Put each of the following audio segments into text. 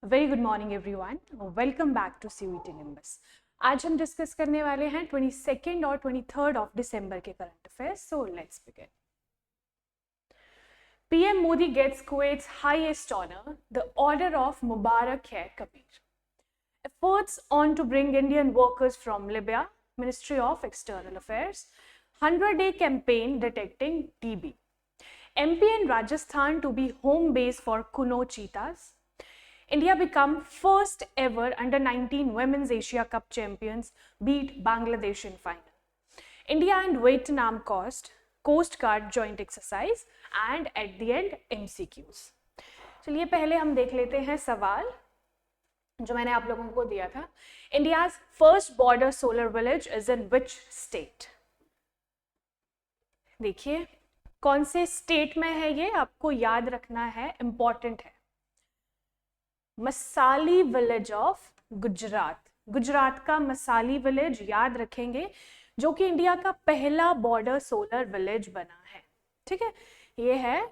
Very good morning everyone, welcome back to CUET Nimbus. आज हम discuss करने वाले हैं 22 और 23 ऑफ दिसंबर के current affairs. So let's begin. PM Modi gets Kuwait's highest honor, the Order of Mubarak-e-Kabir. Efforts on to bring Indian workers from Libya, Ministry of External Affairs, 100-day campaign detecting TB. MP and Rajasthan to be home base for Kuno cheetahs. India become first ever under-19 Women's Asia Cup champions, beat Bangladesh in final. India and Vietnam Coast Guard joint exercise and at the end MCQs. चलिए पहले हम देख लेते हैं सवाल जो मैंने आप लोगों को दिया था। India's first border solar village is in which state? देखिए कौन से स्टेट में है ये आपको याद रखना है, इंपॉर्टेंट है। मसाली विलेज ऑफ गुजरात, गुजरात का मसाली विलेज याद रखेंगे, जो कि इंडिया का पहला बॉर्डर सोलर विलेज बना है। ठीक है, ये है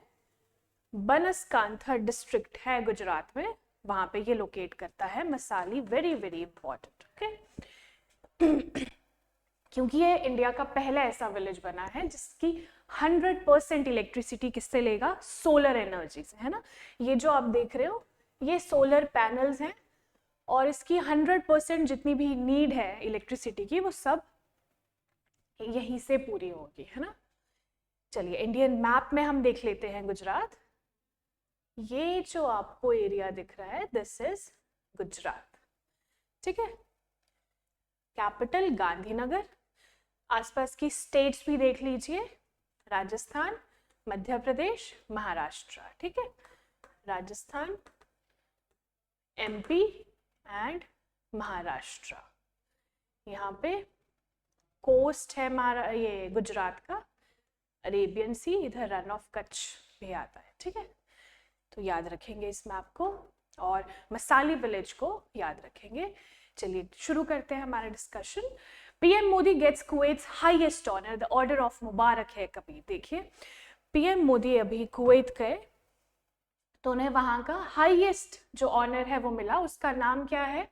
बनसकांठा डिस्ट्रिक्ट है गुजरात में, वहां पे ये लोकेट करता है मसाली। Very very important. ओके, क्योंकि ये इंडिया का पहला ऐसा विलेज बना है जिसकी 100% इलेक्ट्रिसिटी किससे लेगा? सोलर एनर्जी से, है ना। ये जो आप देख रहे हो ये सोलर पैनल्स हैं और इसकी 100% जितनी भी नीड है इलेक्ट्रिसिटी की वो सब यहीं से पूरी होगी, है ना। चलिए इंडियन मैप में हम देख लेते हैं गुजरात। ये जो आपको एरिया दिख रहा है दिस इज गुजरात। ठीक है, कैपिटल गांधीनगर। आसपास की स्टेट्स भी देख लीजिए, राजस्थान, मध्य प्रदेश, महाराष्ट्र। ठीक है, राजस्थान, MP एंड महाराष्ट्र। यहाँ पे कोस्ट है ये गुजरात का, अरेबियन सी, इधर रन ऑफ कच्छ भी आता है। ठीक है, तो याद रखेंगे इस मैप को और मसाली विलेज को याद रखेंगे। चलिए शुरू करते हैं हमारा discussion. PM Modi gets Kuwait's highest honour, the order of Mubarak al Kabeer. देखिए PM मोदी अभी कुवैत गए तो उन्हें वहां का हाईएस्ट जो ऑनर है वो मिला, उसका नाम क्या है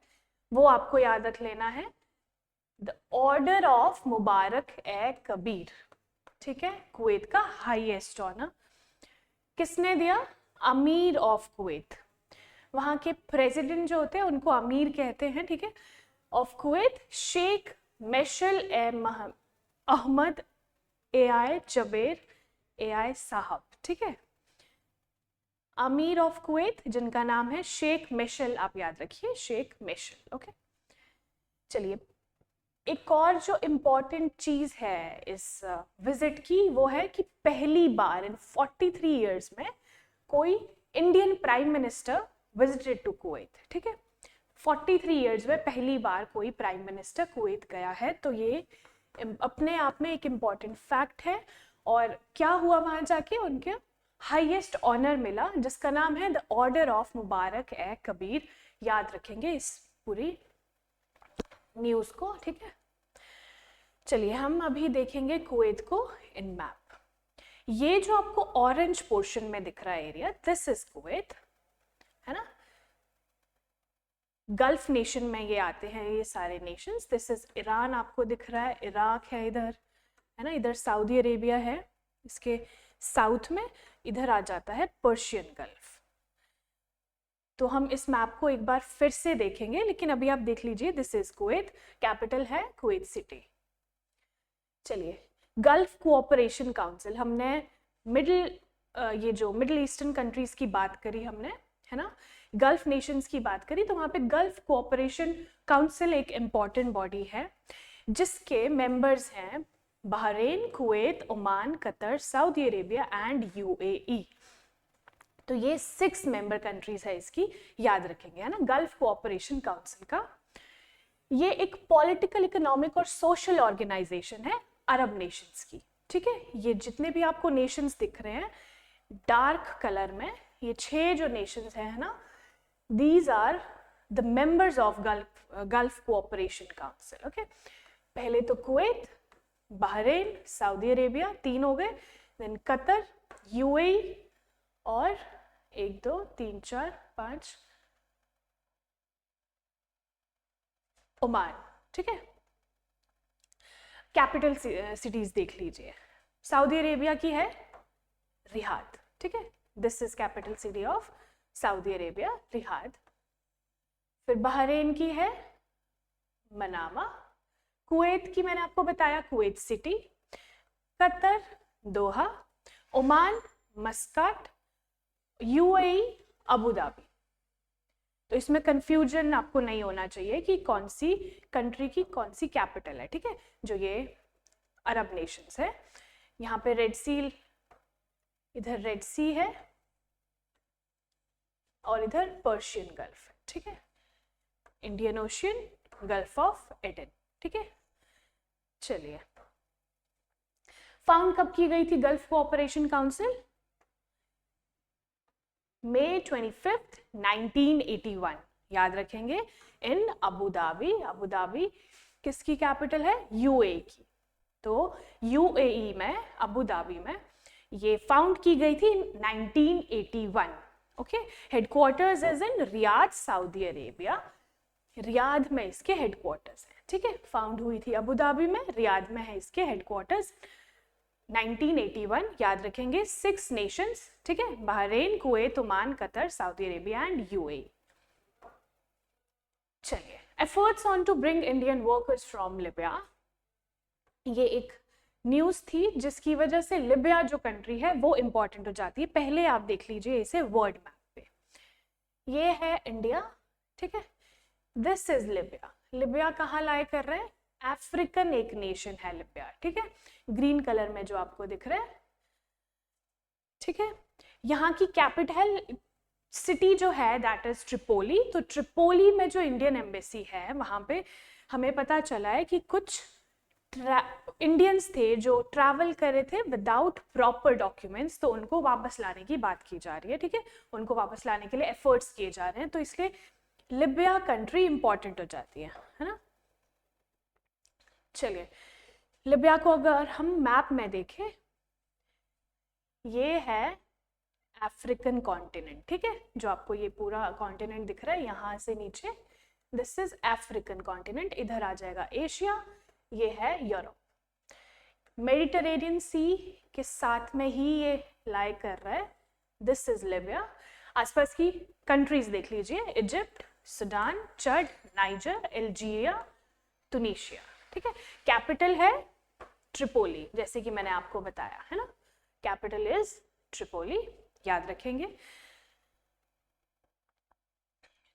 वो आपको याद रख लेना है, द ऑर्डर ऑफ मुबारक-ए-कबीर। ठीक है, कुवैत का हाईएस्ट ऑनर किसने दिया? अमीर ऑफ कुवैत। वहां के प्रेसिडेंट जो होते हैं उनको अमीर कहते हैं। ठीक है, of Kuwait Sheikh Meshal Ahmad AI Jaber AI साहब। ठीक है, अमीर ऑफ कुवैत जिनका नाम है शेख मेशल, आप याद रखिए शेख मेशल। ओके, चलिए एक और जो इम्पोर्टेंट चीज है इस विजिट की वो है कि पहली बार इन 43 इयर्स में कोई Indian prime minister visited to Kuwait. ठीक है, 43 इयर्स में पहली बार कोई प्राइम मिनिस्टर कुवैत गया है, तो ये अपने आप में एक इम्पॉर्टेंट फैक्ट है। और क्या हुआ वहां जाके? उनके हाईएस्ट ऑनर मिला जिसका नाम है द ऑर्डर ऑफ मुबारक-ए-कबीर। याद रखेंगे इस पूरी न्यूज को। ठीक है, चलिए हम अभी देखेंगे कुवैत को इन मैप। ये जो आपको ऑरेंज पोर्शन में दिख रहा है एरिया, दिस इज कुवैत, है ना। गल्फ नेशन में ये आते हैं ये सारे नेशंस। दिस इज ईरान आपको दिख रहा है, इराक है इधर, है ना, इधर सऊदी अरेबिया है, इसके साउथ में इधर आ जाता है पर्शियन गल्फ। तो हम इस मैप को एक बार फिर से देखेंगे, लेकिन अभी आप देख लीजिए दिस इज कुवैत, कैपिटल है कुवैत सिटी। चलिए गल्फ कोऑपरेशन काउंसिल, हमने ये जो मिडिल ईस्टर्न कंट्रीज की बात करी हमने, है ना, गल्फ नेशंस की बात करी, तो वहां पे गल्फ कोऑपरेशन काउंसिल एक इंपॉर्टेंट बॉडी है जिसके मेंबर्स हैं Bahrain, Kuwait, Oman, Qatar, Saudi Arabia and UAE। तो ये 6 मेंबर कंट्रीज है इसकी, याद रखेंगे, है ना, गल्फ कोऑपरेशन काउंसिल का। ये एक पॉलिटिकल, इकोनॉमिक और सोशल ऑर्गेनाइजेशन है अरब नेशंस की। ठीक है, ये जितने भी आपको नेशंस दिख रहे हैं डार्क कलर में, ये 6 जो नेशंस हैं, है ना, these are the members of Gulf Cooperation Council. Okay, पहले तो कुवैत, बहरीन, सऊदी अरेबिया, 3 हो गए, देन कतर, UAE और 1 2 3 4 5 ओमान, ठीक है। कैपिटल सिटीज देख लीजिए, सऊदी अरेबिया की है रियाद, ठीक है, this is capital city of Saudi Arabia, Riyadh. फिर बहरीन की है मनामा, कुवैत की मैंने आपको बताया कुवैत सिटी, कतर दोहा, Oman Muscat, UAE Abu Dhabi. तो इसमें कंफ्यूजन आपको नहीं होना चाहिए कि कौन सी कंट्री की कौन सी कैपिटल है, ठीक है। जो ये अरब नेशंस है, यहाँ पे रेड सी, इधर रेड सी है और इधर पर्शियन गल्फ है, ठीक है, Indian ocean, gulf of Aden, ठीक है। चलिए, फाउंड कब की गई थी gulf Cooperation council? May 25th 1981, याद रखेंगे, इन अबू धाबी। अबू धाबी किसकी कैपिटल है? यूएई की। तो यूएई में, अबू धाबी में ये फाउंड की गई थी 1981, okay. Headquarters is in Riyadh, Saudi Arabia, Riyadh में इसके हेडक्वार्टर्स हैं, ठीक है। फाउंड हुई थी अबू धाबी में, रियाद में है इसके हेडक्वार्टर्स। 1981, याद रखेंगे, 6 नेशंस, ठीक है, Bahrain, Kuwait, Oman, Qatar, Saudi Arabia and UAE. चलिए, efforts on to bring Indian workers from Libya, ये एक न्यूज थी जिसकी वजह से लिबिया जो कंट्री है वो इंपॉर्टेंट हो जाती है। पहले आप देख लीजिए इसे वर्ल्ड मैप पे, ये है इंडिया, ठीक है, दिस इज लिबिया। लिबिया कहाँ लाई कर रहे हैं? अफ्रीकन एक नेशन है लिबिया, ठीक है, ग्रीन कलर में जो आपको दिख रहा है, ठीक है। यहाँ की कैपिटल सिटी जो है दैट इज ट्रिपोली। तो ट्रिपोली में जो इंडियन एम्बेसी है वहां पे हमें पता चला है कि कुछ इंडियंस थे जो ट्रैवल कर रहे थे विदाउट प्रॉपर डॉक्यूमेंट्स, तो उनको वापस लाने की बात की जा रही है, ठीक है, उनको वापस लाने के लिए एफर्ट्स किए जा रहे हैं। तो इसलिए लिबिया कंट्री इंपॉर्टेंट हो जाती है ना। चलिए, लिबिया को अगर हम मैप में देखें, ये है अफ्रीकन कॉन्टिनेंट, ठीक है, जो आपको ये पूरा कॉन्टिनेंट दिख रहा है यहाँ से नीचे, दिस इज अफ्रीकन कॉन्टिनेंट। इधर आ जाएगा एशिया, ये है यूरोप। मेडिटरेनियन सी के साथ में ही ये लाई कर रहा है, दिस इज लिबिया। आसपास की कंट्रीज देख लीजिए, इजिप्ट, सूडान, चड, नाइजर, अल्जीरिया, तुनिशिया, ठीक है। कैपिटल है ट्रिपोली, जैसे कि मैंने आपको बताया है ना, कैपिटल इज ट्रिपोली, याद रखेंगे।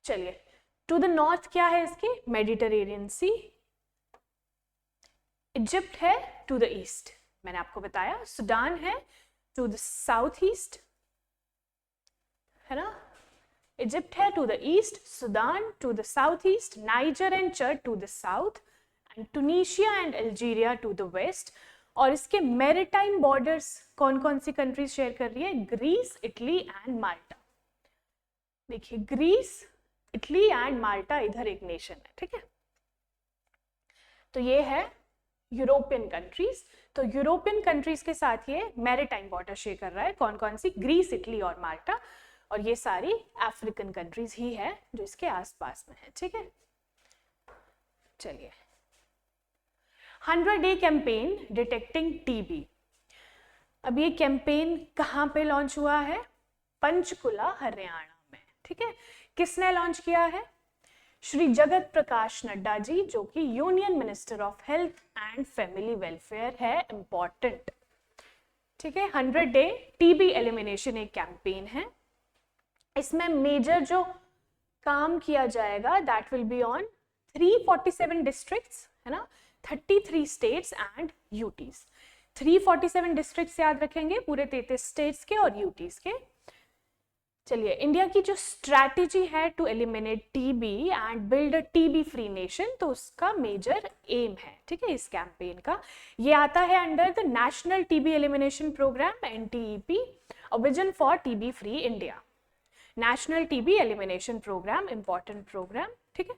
चलिए, टू द नॉर्थ क्या है इसके? मेडिटरेनियन सी। इजिप्ट है टू द ईस्ट, मैंने आपको बताया। सूडान है टू द साउथ ईस्ट, है ना, इजिप्ट है to the east, Sudan to the south east, Niger and Chad to the south, and Tunisia and Algeria to the west. और इसके मैरिटाइम बॉर्डर्स कौन कौन सी कंट्रीज शेयर कर रही है? ग्रीस, इटली एंड माल्टा। देखिए, ग्रीस, इटली एंड माल्टा इधर एक नेशन है, ठीक है। तो ये है यूरोपियन कंट्रीज। तो यूरोपियन कंट्रीज के साथ ये मैरिटाइम बॉर्डर शेयर कर रहा है, कौन कौन सी? ग्रीस, इटली और माल्टा। और ये सारी अफ्रीकन कंट्रीज ही है जो इसके आसपास में है, ठीक है। चलिए, 100-day कैंपेन डिटेक्टिंग टीबी। अब ये कैंपेन कहाँ पे लॉन्च हुआ है? पंचकुला, हरियाणा में, ठीक है। किसने लॉन्च किया है? श्री जगत प्रकाश नड्डा जी, जो कि union minister of health and family welfare है, इंपॉर्टेंट, ठीक है। 100-day टीबी एलिमिनेशन एक कैंपेन है। इसमें मेजर जो काम किया जाएगा that will be on 347 districts, है ना, 33 स्टेट्स एंड यूटीज। 347 डिस्ट्रिक्ट्स याद रखेंगे, पूरे 33 स्टेट्स के और यूटीज के। चलिए, इंडिया की जो स्ट्रैटेजी है to eliminate TB and build a TB free nation, तो उसका मेजर एम है, ठीक है, इस कैंपेन का। ये आता है under the national TB elimination program, NTEP, a vision for TB free India. National TB elimination program, important program, ठीक है।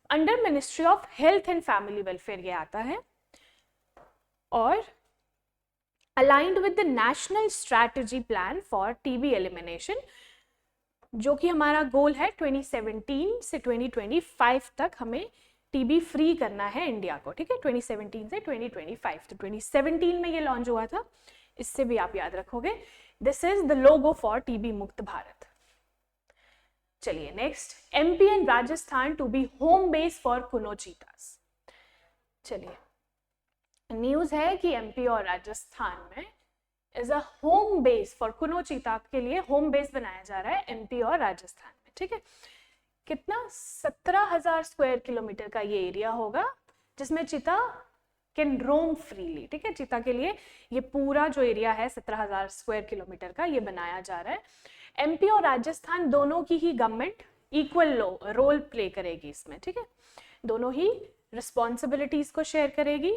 Under ministry of health and family welfare ये आता है, और aligned with the national strategy plan for TB elimination, जो कि हमारा गोल है 2017 से 2025 तक हमें टीबी फ्री करना है इंडिया को, ठीक है, 2017 से 2025। तो 2017 में ये लॉन्च हुआ था, इससे भी आप याद रखोगे। This is the logo for TB Mukt Bharat. चलिए next, MP and Rajasthan to be home base for Kuno cheetahs. चलिए, न्यूज है कि एमपी और राजस्थान में is a home base for Kuno cheetah के लिए होम बेस बनाया जा रहा है एमपी और राजस्थान में, ठीक है। कितना, 17,000 स्क्वायर किलोमीटर का ये एरिया होगा जिसमें चीता कैन रोम फ्रीली, ठीक है। चीता के लिए ये पूरा जो एरिया है 17,000 स्क्वायर किलोमीटर का ये बनाया जा रहा है। एमपी और राजस्थान दोनों की ही गवर्नमेंट इक्वल रोल प्ले करेगी इसमें, ठीक है। दोनों ही रिस्पॉन्सिबिलिटीज को शेयर करेगी।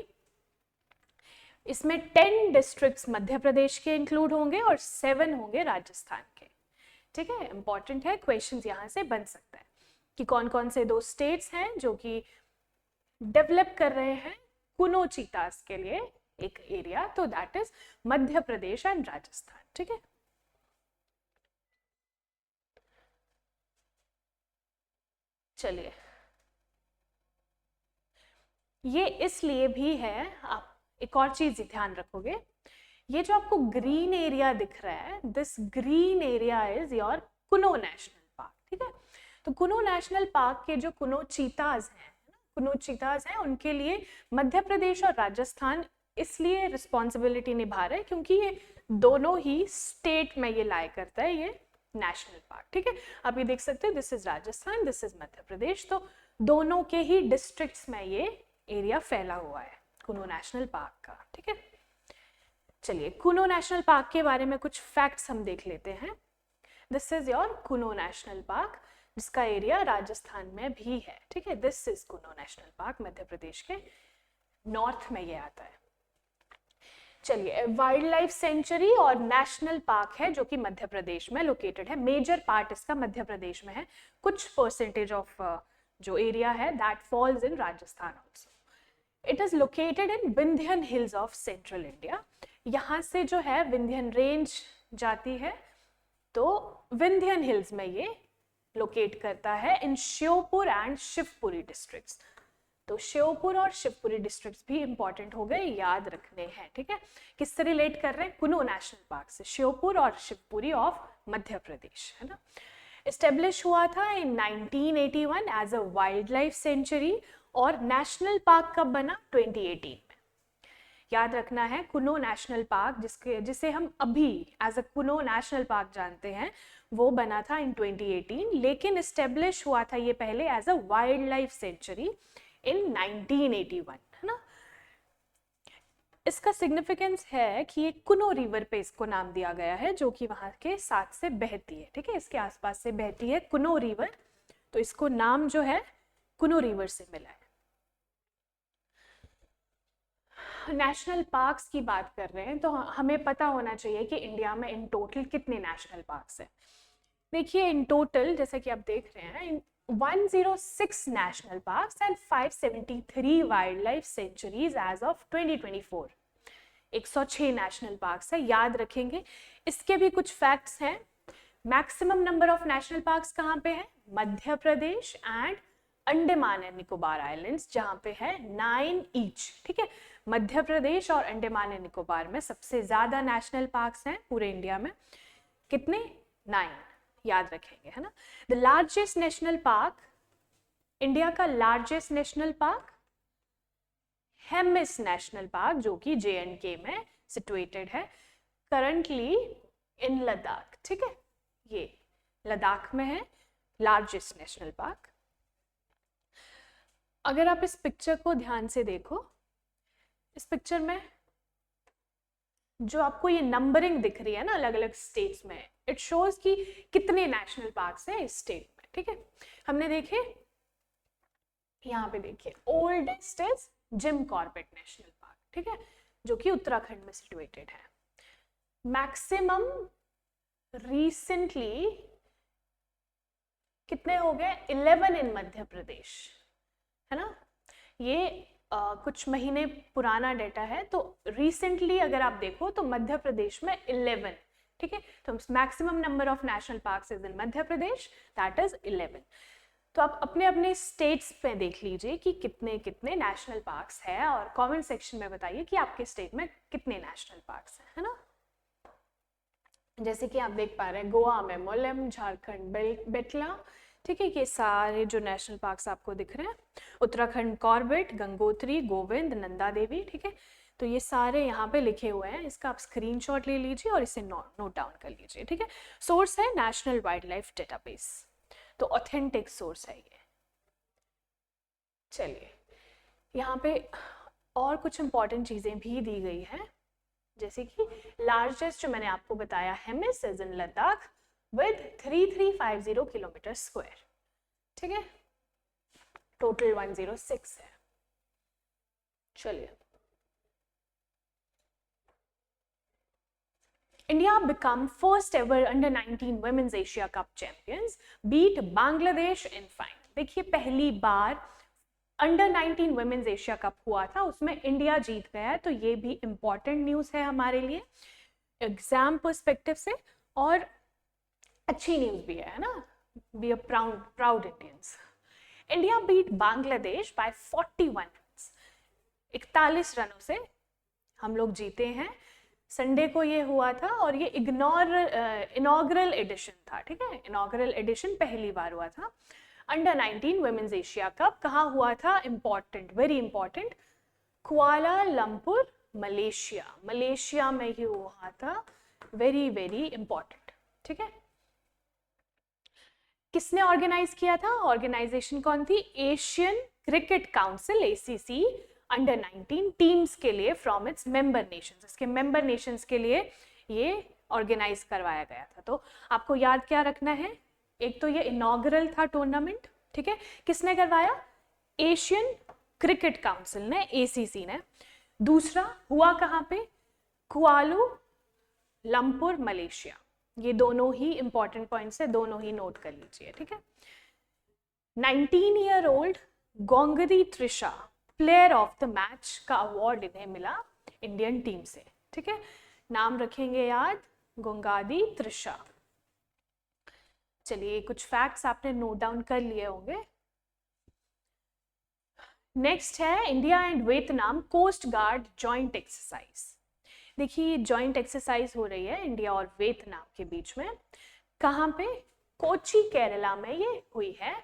इसमें 10 डिस्ट्रिक्ट्स मध्य प्रदेश के इंक्लूड होंगे और 7 होंगे राजस्थान के, ठीक है। इंपॉर्टेंट है, क्वेश्चंस यहाँ से बन सकता है कि कौन कौन से 2 स्टेट्स हैं जो कि डेवलप कर रहे हैं कुनो चीतास के लिए एक एरिया, तो that is Madhya Pradesh and Rajasthan, ठीक है। चलिए, ये इसलिए भी है, आप एक और चीज ध्यान रखोगे, ये जो आपको ग्रीन एरिया दिख रहा है, this green area is your Kuno national park, ठीक है। तो कुनो नेशनल पार्क के जो कुनो चीताज हैं उनके लिए मध्य प्रदेश और राजस्थान इसलिए रिस्पॉन्सिबिलिटी निभा रहे हैं क्योंकि ये दोनों ही स्टेट में ये लाई करता है ये नेशनल पार्क, ठीक है। आप ये देख सकते हैं, this is Rajasthan, this is Madhya Pradesh, तो दोनों के ही डिस्ट्रिक्ट्स में ये एरिया फैला हुआ है कुनो नेशनल पार्क का, ठीक है। चलिए, कुनो नेशनल पार्क के बारे में कुछ फैक्ट्स हम देख लेते हैं। This is your Kuno national park, जिसका एरिया राजस्थान में भी है, ठीक है। This is Kuno national park, Madhya Pradesh के नॉर्थ में ये आता है। चलिए, वाइल्ड लाइफ सेंचुरी और नेशनल पार्क है जो कि मध्य प्रदेश में लोकेटेड है। मेजर पार्ट इसका मध्य प्रदेश में है, कुछ परसेंटेज ऑफ जो एरिया है that falls in Rajasthan also. It is located in Vindhyan hills of central India. यहाँ से जो है विंध्यन रेंज जाती है, तो विंध्यन हिल्स में ये लोकेट करता है इन श्योपुर एंड शिवपुरी डिस्ट्रिक्ट्स। तो श्योपुर और शिवपुरी डिस्ट्रिक्ट्स भी इंपॉर्टेंट हो गए, याद रखने हैं, ठीक है। किससे रिलेट कर रहे हैं? कुनो नेशनल पार्क से, श्योपुर और शिवपुरी ऑफ मध्य प्रदेश, है ना। एस्टेब्लिश हुआ था in 1981 as a wildlife sanctuary और नेशनल पार्क कब बना? 2018 में। याद रखना है, कुनो नेशनल पार्क जिसे हम अभी as a Kuno national park जानते हैं, वो बना था इन 2018, लेकिन एस्टेब्लिश हुआ था ये पहले as a wildlife sanctuary in 1981, है ना। इसका सिग्निफिकेंस है कि ये कुनो रिवर पे इसको नाम दिया गया है, जो कि वहां के साथ से बहती है, ठीक है, इसके आसपास से बहती है कुनो रिवर, तो इसको नाम जो है कुनो रिवर से मिला है। नेशनल पार्क्स की बात कर रहे हैं तो हमें पता होना चाहिए कि इंडिया में इन टोटल कितने नेशनल पार्क्स हैं। देखिए, इन टोटल जैसा कि आप देख रहे हैं 106 national parks and 573 wildlife sanctuaries as of 2024। 106 national parks है, याद रखेंगे। इसके भी कुछ फैक्ट्स हैं। Maximum number of national parks कहाँ पे है? Madhya Pradesh and Andaman and Nicobar islands, जहाँ पे है 9 ईच, ठीक है। मध्य प्रदेश और अंडमान एंड निकोबार में सबसे ज्यादा नेशनल पार्क्स हैं पूरे इंडिया में। कितने? 9, याद रखेंगे, है ना। The largest national park, India का largest national park Hemis national park, जो कि JNK में सिचुएटेड है, करंटली इन लद्दाख, ठीक है। ये लद्दाख में है लार्जेस्ट नेशनल पार्क। अगर आप इस पिक्चर को ध्यान से देखो, इस पिक्चर में जो आपको ये नंबरिंग दिख रही है ना अलग अलग स्टेट्स में, इट शोज कि कितने नेशनल पार्क्स हैं इस स्टेट में, ठीक है। हमने देखे यहाँ पे, देखिए oldest is Jim Corbett national park, ठीक है, जो कि उत्तराखंड में सिचुएटेड है। मैक्सिमम रिसेंटली कितने हो गए? 11 इन मध्य प्रदेश, है ना। ये कुछ महीने पुराना डेटा है, तो रिसेंटली अगर आप देखो तो मध्य प्रदेश में 11, ठीक है। तो maximum number of national parks is in Madhya Pradesh, that is 11। तो आप अपने अपने स्टेट्स पे देख लीजिए कि कितने कितने नेशनल पार्क्स है, और कमेंट सेक्शन में बताइए कि आपके स्टेट में कितने नेशनल पार्क्स हैं, है ना। जैसे कि आप देख पा रहे हैं गोवा में मोलेम, झारखंड बेटला, ठीक है, ये सारे जो नेशनल पार्क्स आपको दिख रहे हैं। उत्तराखंड कॉर्बेट, गंगोत्री, गोविंद, नंदा देवी, ठीक है। तो ये सारे यहाँ पे लिखे हुए हैं, इसका आप स्क्रीनशॉट ले लीजिए और इसे नोट डाउन कर लीजिए, ठीक है। सोर्स है नेशनल वाइल्ड लाइफ डेटाबेस, तो ऑथेंटिक सोर्स है ये। चलिए यहाँ पे और कुछ इंपॉर्टेंट चीज़ें भी दी गई हैं, जैसे कि लार्जेस्ट जो मैंने आपको बताया Hemis is in Ladakh with 3350 kilometre square, ठीक है, टोटल 106 है। चलिए India become first ever under 19 women's Asia Cup champions, beat Bangladesh in final। देखिए पहली बार अंडर 19 वुमेन्स एशिया कप हुआ था, उसमें इंडिया जीत गया है, तो ये भी इंपॉर्टेंट न्यूज़ है हमारे लिए एग्जाम पर्सपेक्टिव से, और अच्छी न्यूज़ भी है ना, be a proud Indians. India beat Bangladesh by 41 runs, 41 रनों से हम लोग जीते हैं। संडे को ये हुआ था और ये इनॉग्रल एडिशन था, ठीक है, इनॉग्रल एडिशन पहली बार हुआ था। अंडर 19 वुमेन्स एशिया कप कहाँ हुआ था, important, very important, Kuala Lumpur Malaysia में ही हुआ था, वेरी वेरी इंपॉर्टेंट, ठीक है। किसने ऑर्गेनाइज किया था, ऑर्गेनाइजेशन कौन थी, Asian cricket council ACC under 19 teams के लिए फ्रॉम इट्स मेंबर नेशंस, इसके मेंबर नेशंस के लिए ये ऑर्गेनाइज करवाया गया था। तो आपको याद क्या रखना है, एक तो ये इनॉग्रल था टूर्नामेंट, ठीक है, किसने करवाया, एशियन क्रिकेट काउंसिल ने, ACC ने। दूसरा हुआ कहाँ पे, कुआलालंपुर मलेशिया। ये दोनों ही इंपॉर्टेंट पॉइंट्स है, दोनों ही नोट कर लीजिए, ठीक है। 19-year-old Gongadi Trisha player of the match का अवार्ड इन्हें मिला इंडियन टीम से, ठीक है, नाम रखेंगे याद, गोंगादी त्रिशा। चलिए कुछ फैक्ट्स आपने नोट डाउन कर लिए होंगे। नेक्स्ट है India and Vietnam coast guard joint exercise. देखिए जॉइंट एक्सरसाइज हो रही है इंडिया और वियतनाम के बीच में, कहाँ पे, कोची केरला में ये हुई है,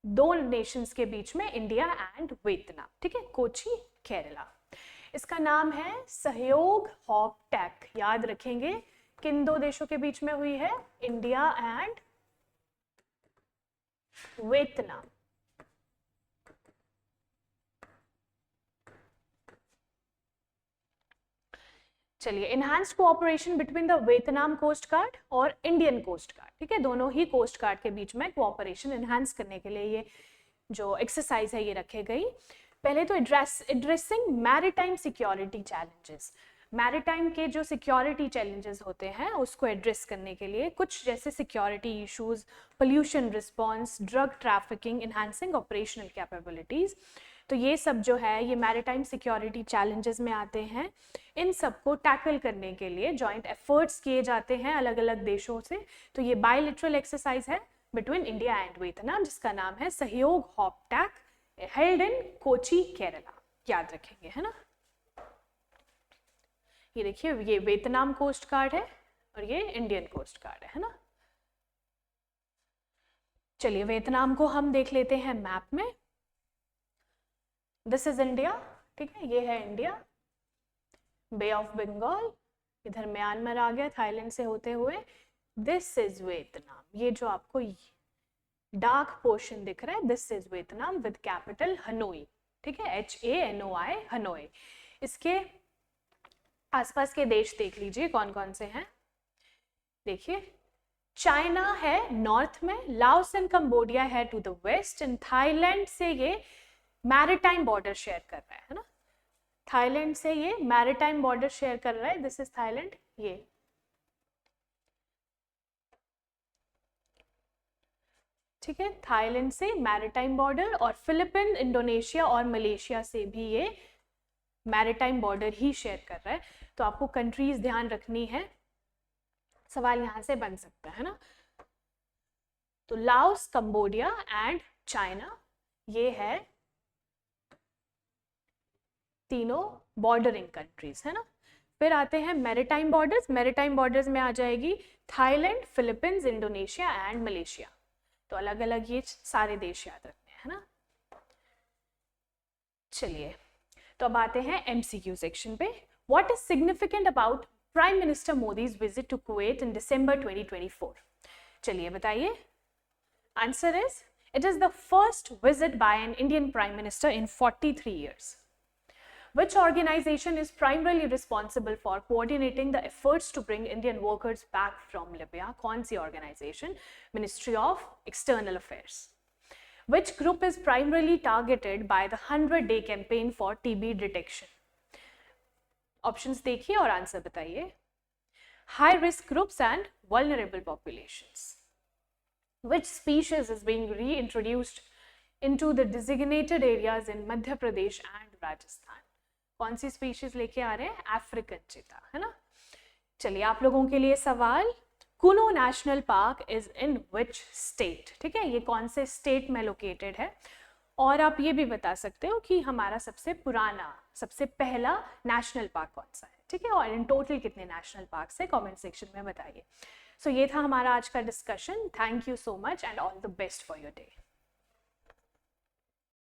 दो नेशंस के बीच में, इंडिया एंड वियतनाम, ठीक है, कोची केरला। इसका नाम है सहयोग हॉप टैक, याद रखेंगे किन दो देशों के बीच में हुई है, इंडिया एंड वियतनाम। चलिए enhanced cooperation between the Vietnam coast guard और इंडियन कोस्ट गार्ड, ठीक है, दोनों ही कोस्ट गार्ड के बीच में कोऑपरेशन एनहांस करने के लिए ये जो एक्सरसाइज है ये रखे गई। पहले तो addressing maritime security challenges, maritime के जो सिक्योरिटी चैलेंजेस होते हैं उसको एड्रेस करने के लिए कुछ जैसे security issues, pollution response, drug trafficking, enhancing operational capabilities, तो ये सब जो है ये मैरीटाइम सिक्योरिटी चैलेंजेस में आते हैं। इन सबको टैकल करने के लिए जॉइंट एफर्ट्स किए जाते हैं अलग अलग देशों से। तो ये बायलैटरल एक्सरसाइज है बिटवीन इंडिया एंड वियतनाम जिसका नाम है Sahyog Hop Tac, held in Kochi Kerala, याद रखेंगे, है ना। ये देखिए ये वियतनाम कोस्ट गार्ड है और ये इंडियन कोस्ट गार्ड है ना। चलिए वियतनाम को हम देख लेते हैं मैप में, दिस इज इंडिया, ठीक है, ये है इंडिया, बे ऑफ बंगाल, इधर म्यांमार आ गया थाईलैंड से होते हुए, दिस इज वियतनाम, ये जो आपको डार्क पोर्शन दिख रहा है this is Vietnam with capital Hanoi, ठीक है, HANOI, हनोई। इसके आसपास के देश देख लीजिए कौन कौन से हैं, देखिए चाइना है नॉर्थ में, लाओस एंड कंबोडिया है to the west, and Thailand से ये मैरीटाइम बॉर्डर शेयर कर रहा है ना, थाईलैंड से ये मैरीटाइम बॉर्डर शेयर कर रहा है, दिस इज थाईलैंड, ये ठीक है, थाईलैंड से मैरीटाइम बॉर्डर, और फिलीपीन, इंडोनेशिया और मलेशिया से भी ये मैरीटाइम बॉर्डर ही शेयर कर रहा है। तो आपको कंट्रीज ध्यान रखनी है, सवाल यहां से बन सकता है ना। तो लाओस, कंबोडिया एंड चाइना, ये है तीनों बॉर्डरिंग कंट्रीज, है ना। फिर आते हैं मैरीटाइम बॉर्डर्स। मैरीटाइम बॉर्डर्स में आ जाएगी Thailand, Philippines, Indonesia and Malaysia. तो अलग अलग ये सारे देश याद रखने हैं, है ना। चलिए, तो अब आते हैं MCQ सेक्शन पे। What is significant about prime minister Modi's visit to Kuwait in December 2024? चलिए बताइए। Answer is, it is the first visit by an Indian Prime Minister in 43 years. Which organization is primarily responsible for coordinating the efforts to bring Indian workers back from Libya? कौन सी organization? Ministry of External Affairs. Which group is primarily targeted by the 100-day campaign for TB detection? Options देखिए और answer बताइए। High risk groups and vulnerable populations. Which species is being reintroduced into the designated areas in Madhya Pradesh and Rajasthan? कौन सी species लेके आ रहे हैं? African cheetah, है ना। चलिए, आप लोगों के लिए सवाल, Kuno national park is in which state? ठीक है, ये कौन से स्टेट में लोकेटेड है? और आप ये भी बता सकते हो कि हमारा सबसे पुराना, सबसे पहला नेशनल पार्क कौन सा है, ठीक है। और इन टोटल कितने नेशनल पार्क है, कमेंट सेक्शन में बताइए। सो ये था हमारा आज का discussion. Thank you so much and all the best for your day.